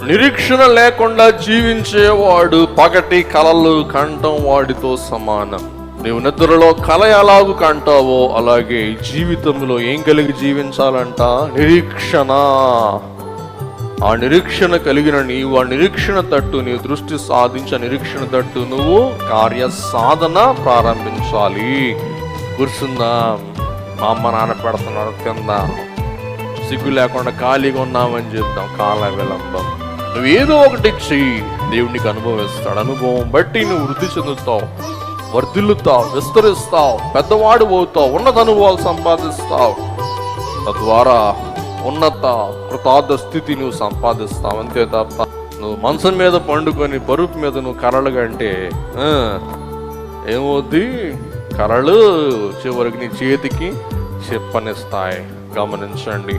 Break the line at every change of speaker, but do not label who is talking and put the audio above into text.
నిరీక్షణ లేకుండా జీవించేవాడు పగటి కలలు కంటం వాడితో సమానం. నీవు నిద్రలో కల ఎలాగూ కంటావో అలాగే జీవితంలో ఏం కలిగి జీవించాలంట? నిరీక్షణ. ఆ నిరీక్షణ కలిగిన నీవు ఆ నిరీక్షణ తట్టు నీవు దృష్టి సాధించ నిరీక్షణ తట్టు నువ్వు కార్య సాధన ప్రారంభించాలి. కూర్చుందా, మా అమ్మ నాన్న పెడుతున్నారు తిందాం, సిగ్గు లేకుండా ఖాళీగా ఉన్నామని చెప్తాం, కాల విలంబం. నువ్వు ఏదో ఒకటి చెయ్యి, దేవునికి అనుభవిస్తాడు. అనుభవం బట్టి నువ్వు వృద్ధి చెందుతావు, వర్ధిల్లుతావు, విస్తరిస్తావు, పెద్దవాడు అవుతావు, ఉన్నత అనుభవాలు సంపాదిస్తావు. తద్వారా ఉన్నత కృతార్థ స్థితి నువ్వు సంపాదిస్తావు. అంతే తప్ప నువ్వు మంచం మీద పండుకొని పరుపు మీద నువ్వు కర్రలుగా అంటే ఏమవుద్ది? కర్రలు చివరికి నీ చేతికి చెప్పనిస్తాయి. గమనించండి.